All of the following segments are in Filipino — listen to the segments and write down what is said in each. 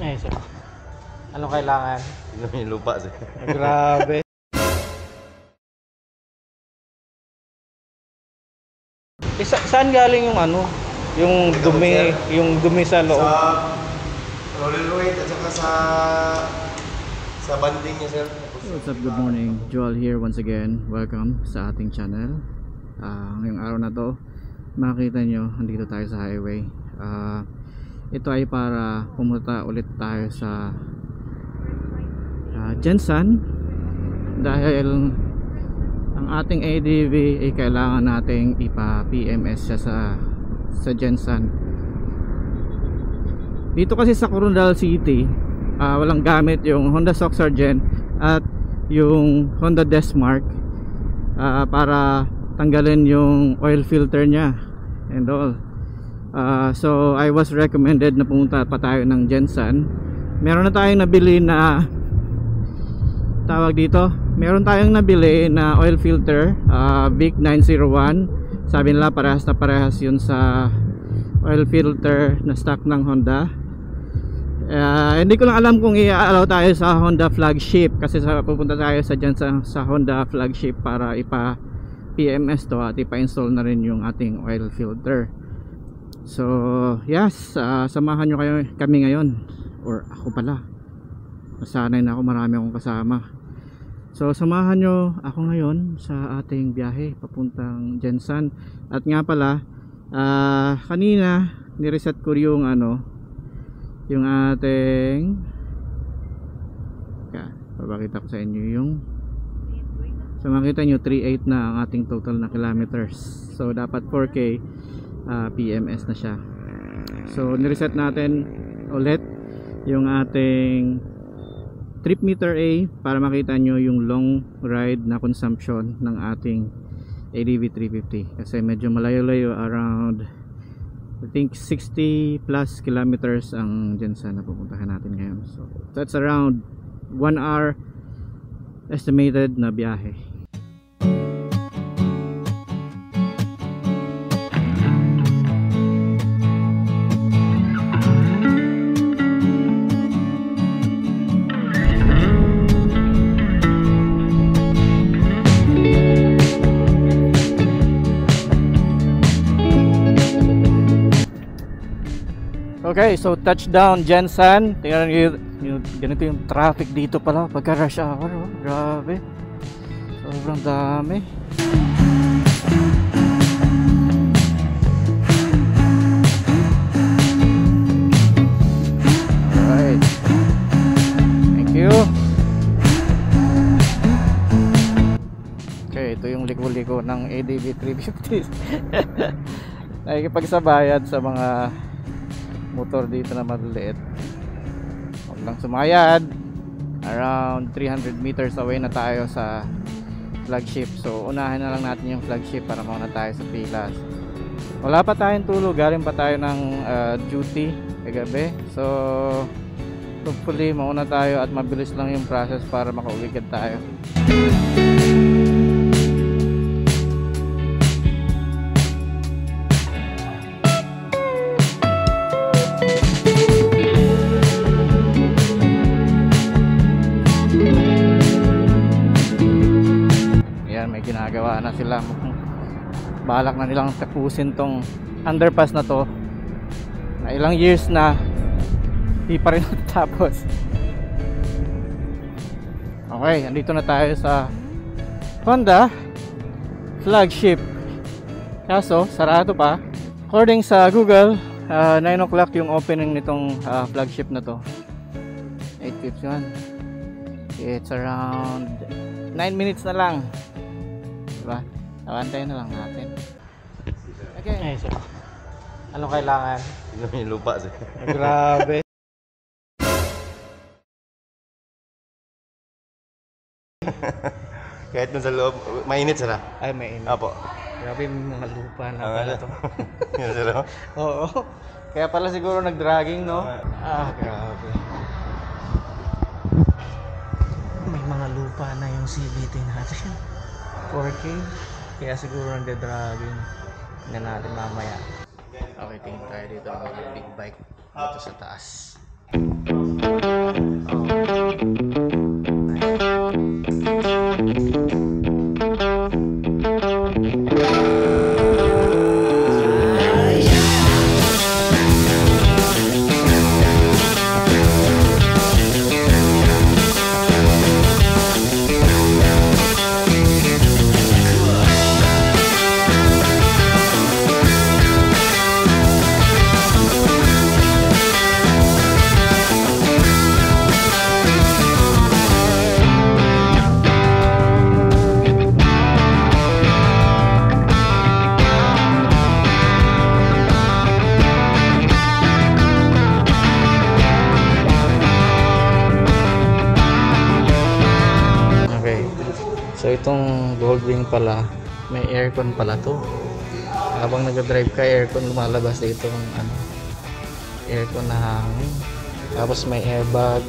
Eh, sir. Anong kailangan? Tignan mo yung lupa, sir. Grabe. Saan galing yung ano? Yung dumi sa loob? Sa roller weight at saka sa banding niya, sir. What's up, good morning, Joel here once again. Welcome sa ating channel. Ngayong araw na to, makikita nyo, andito tayo sa highway. Ito ay para pumunta ulit tayo sa Gensan, dahil ang ating ADV ay kailangan nating ipa-PMS siya sa Gensan. Dito kasi sa Coronadal City, walang gamit yung Honda Shock Sergeant at yung Honda Desmark para tanggalin yung oil filter nya and all. So I was recommended na pumunta pa tayo ng Gensan. Meron na tayong nabili na meron tayong nabili na oil filter, Vic 901. Sabi nila parehas na parehas yun sa oil filter na stock ng Honda. Hindi ko lang alam kung i-allow tayo sa Honda flagship, kasi pupunta tayo sa Honda flagship para ipa PMS to at ipa-install na rin yung ating oil filter. So yes, samahan nyo kami ngayon, or ako pala, nasanay na ako, marami akong kasama. So samahan nyo ako ngayon sa ating biyahe papuntang Gensan. At nga pala, kanina nireset ko yung yung ating, papakita ko sa inyo yung, so makita nyo 3.8 na ang ating total na kilometers. So dapat 4K PMS na siya. So nireset natin ulit yung ating trip meter A para makita nyo yung long ride na consumption ng ating ADV 350, kasi medyo malayo-layo, around I think 60 plus kilometers ang Gensan na pupuntahan natin ngayon. So that's around 1 hour estimated na biyahe. Okay, so touchdown Gensan. Tingnan nyo yung ganito yung traffic dito pala pagka rush hour. Grabe, sobrang dami. Alright, thank you. Okay, ito yung liko-liko ng ADV 350. Nakikipagsabayan sa mga motor dito na maliliit. Huwag lang sumayad. Around 300 meters away na tayo sa flagship. So unahin na lang natin yung flagship para mauna tayo sa pilas. Wala pa tayong tulog, galing pa tayo ng duty kagabi. So hopefully mauna tayo at mabilis lang yung process para makauwi tayo. Ginagawa na sila, balak na nilang tapusin tong underpass na to, na ilang years na di pa rin natapos. Okay, andito na tayo sa Honda flagship, kaso sarado pa. According sa Google, 9 o'clock yung opening nitong flagship na to. 8:51. It's around 9 minutes na lang, diba? Nakantayin na lang natin. Okay. Eh, sir. Anong kailangan? Tignan mo yung lupa, sir. Grabe. Kahit nung sa loob, mainit, sir. Ay, mainit. Apo. Grabe, yung mga lupa na pala to. Yun, sir. Oo. Kaya pala siguro nag-dragging, no? Grabe. May mga lupa na yung CVT natin. 4K. Kaya siguro nagda-dragging. Tingnan natin mamaya. Okay, tingin tayo dito ng big bike dito sa taas. itong Goldwing pala, may aircon pala to. Habang nag-drive ka, aircon lumalabas dito ng ano, aircon na hangin. Tapos may airbag,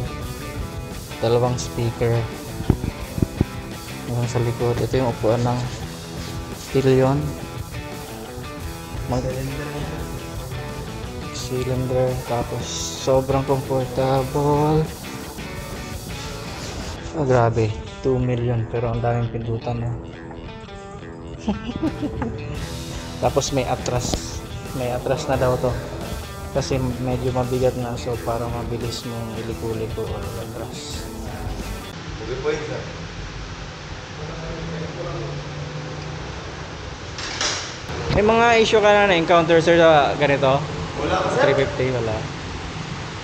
dalawang speaker. Yung sa likod, ito yung upuan ng pillion. Cylinder, tapos sobrang comfortable. Oh, grabe, 2 million pero ang daming pindutan na. Tapos may atras na daw to kasi medyo mabigat na, so para mabilis mong iliko-liko o atras. May mga issue ka na na-encounter sir sa ganito? Wala ka sir? 350 wala.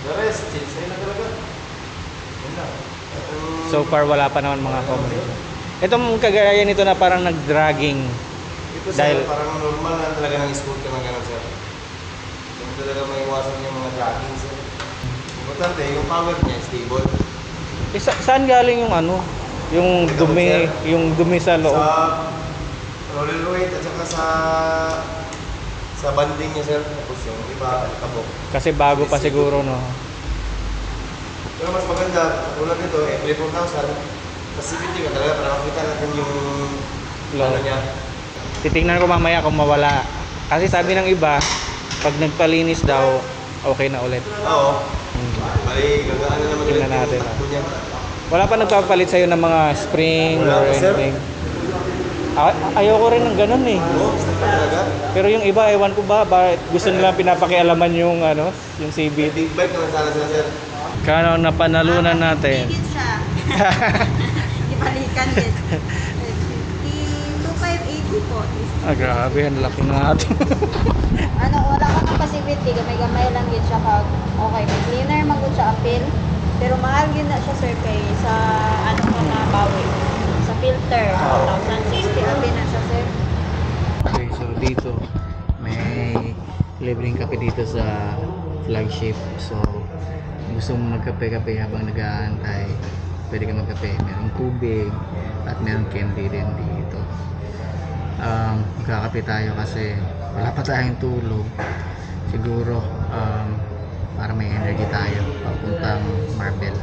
The rest, chinsay na talaga. Wala. So far wala pa naman mga combination. Itong kagaya nito na parang nag-dragging. Ito Dahil- sir, parang normal na talaga ng scooter na gano'n sir. Yung talaga may iwasan yung mga dragging sir. Importante, yung power niya stable. Saan galing yung ano? Yung dumi sa loob. Sa roller weight at saka sa banding niya sir. Tapos yung iba, kabok. Kasi bago pa siguro, no. Pero mas maganda, tulad nito, every 4,000. Sa CVT ka talaga para makita natin yung ano niya. Titingnan ko mamaya kung mawala. Kasi sabi ng iba, pag nagpalinis daw, okay na ulit. Oo. Bali, gagaan na naman Tingnan ulit yung natin, takbo niya. Wala pa nagpapalit sa'yo ng mga spring Wala or pa, sir. anything. Ayoko rin ng ganun eh. Oo, gusto ka talaga. Pero yung iba, ewan ko ba, bakit gusto nila pinapakialaman yung ano, yung CBT. Big bike naman sana sila sir. Kano na panalunan natin? Higit siya. Ibalikan din. 2,580 po. Ah, grabe, ang laki natin. Ano, wala ka ng passivity. Gamay-gamay lang din siya kag okay. May cleaner, magod siya appeal. Pero mahal din na siya sir kay sa ano ko na bawi. Sa filter. 1,060 appeal na siya sir. Okay, so dito may libreng kape dito sa flagship. So gusto mo magkape-kape habang nag-aantay, pwede ka magkape. Merong tubig at merong candy din dito. Magkakape tayo kasi wala pa tayong tulog. Siguro para may energy tayo papuntang Marbel.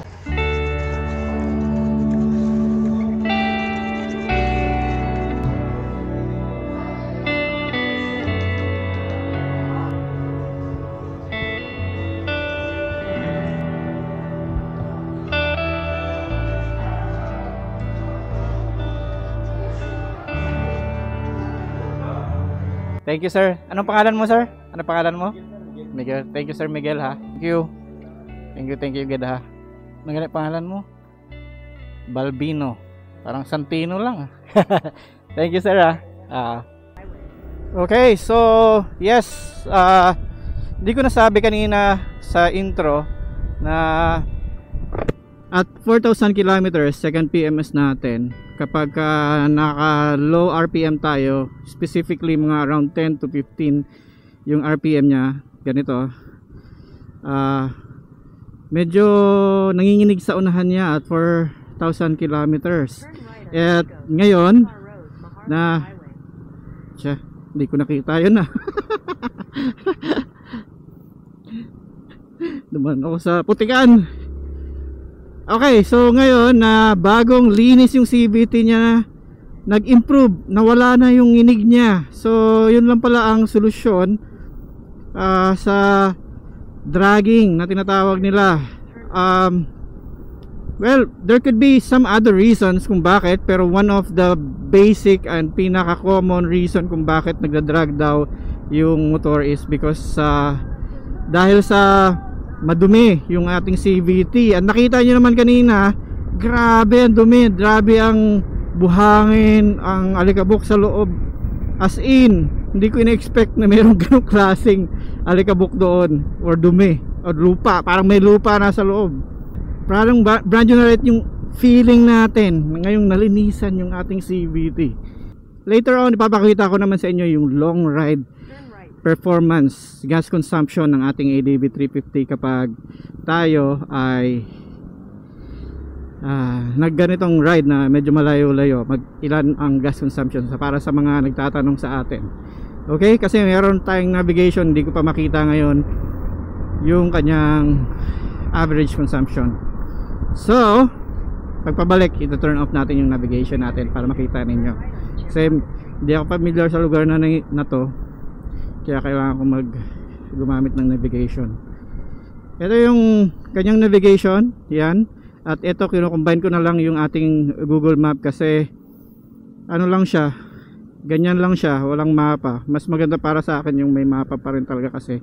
Thank you, sir. Anong pangalan mo, sir? Anong pangalan mo? Miguel. Thank you, sir Miguel, ha. Thank you. Thank you, good, ha. Anong pangalan mo? Balbino. Parang Santino lang. Thank you, sir, ha. Okay, so yes, hindi ko nasabi kanina sa intro na at 4,000 kilometers, second PMS natin, kapag naka low RPM tayo, specifically mga around 10 to 15 yung RPM nya, ganito, medyo nanginginig sa unahan niya at 4,000 kilometers. At ngayon na hindi ko nakita yun na duman ako sa putikan. Okay, so ngayon na bagong linis yung CVT niya, nag-improve, nawala na yung inig niya. So yun lang pala ang solusyon sa dragging na tinatawag nila. Well, there could be some other reasons kung bakit, pero one of the basic and pinaka-common reason kung bakit nagda-drag daw yung motor is because dahil sa madumi yung ating CVT. At nakita nyo naman kanina, grabe ang dumi, grabe ang buhangin, ang alikabok sa loob. As in, hindi ko ina-expect na mayroong ganong klaseng alikabok doon or dumi or lupa, parang may lupa na sa loob. Parang brand new na rin yung feeling natin ngayong nalinisan yung ating CVT. Later on, ipapakita ko naman sa inyo yung long ride performance, gas consumption ng ating ADV 350 kapag tayo ay nagganitong ride na medyo malayo-layo, ilan ang gas consumption para sa mga nagtatanong sa atin. Okay, kasi meron tayong navigation, hindi ko pa makita ngayon yung kanyang average consumption. So pagpabalik, ito-turn off natin yung navigation natin para makita ninyo. Kasi hindi ako familiar sa lugar na to, kaya kailangan ko gumamit ng navigation. Ito yung kanyang navigation, yan. At ito, kino-combine ko na lang yung ating Google Map kasi ano lang siya, ganyan lang siya, walang mapa. Mas maganda para sa akin yung may mapa pa rin talaga kasi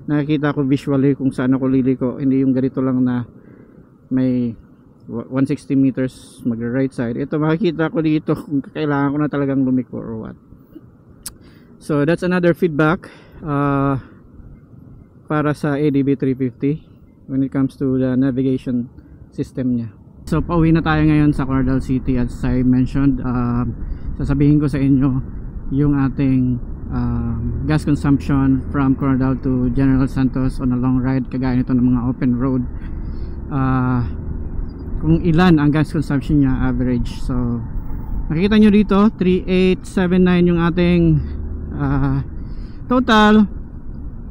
nakikita ko visually kung saan ako liliko, hindi yung ganito lang na may 160 meters mag right side. Ito makikita ko dito kung kailangan ko na talagang lumiko or what. So that's another feedback para sa ADB 350 when it comes to the navigation system niya. So pauwi na tayo ngayon sa Coronadal City. As I mentioned, sasabihin ko sa inyo yung ating gas consumption from Coronadal to General Santos on a long ride, kagaya nito ng mga open road. Kung ilan ang gas consumption niya average. So nakikita nyo dito 3879 yung ating total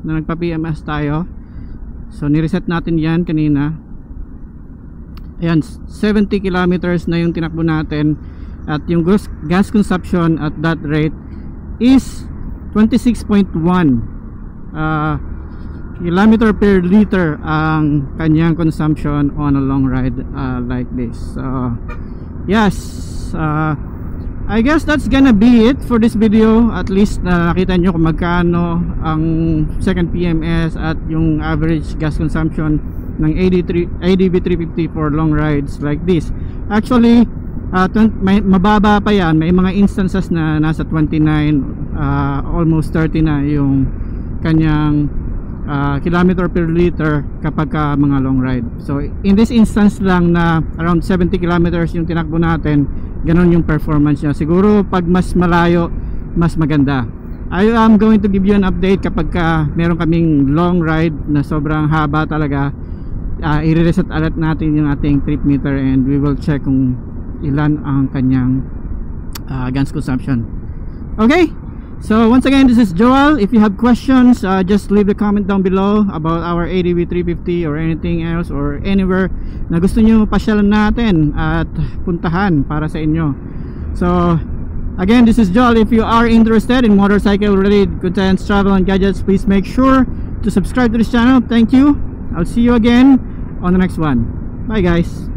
na nagpa PMS tayo. So nireset natin yan kanina. Ayan, 70 kilometers na yung tinakbo natin at yung gas consumption at that rate is 26.1 kilometer per liter ang kanyang consumption on a long ride like this. Yes, I guess that's gonna be it for this video. At least nakita nyo kung magkano ang second PMS at yung average gas consumption ng ADB 350 for long rides like this. Actually mababa pa yan, may mga instances na nasa 29, almost 30 na yung kanyang kilometer per liter kapag mga long ride. So in this instance lang na around 70 kilometers yung tinakbo natin, ganon yung performance niya. Siguro pag mas malayo, mas maganda. I am going to give you an update kapag meron kaming long ride na sobrang haba talaga. I-reset ulit natin yung ating trip meter and we will check kung ilan ang kanyang gas consumption. Okay, so once again, this is Joel. If you have questions, just leave the comment down below about our ADB 350 or anything else or anywhere na gusto nyo pasyalan natin at puntahan para sa inyo. So again, this is Joel. If you are interested in motorcycle related contents, travel and gadgets, please make sure to subscribe to this channel. Thank you. I'll see you again on the next one. Bye guys.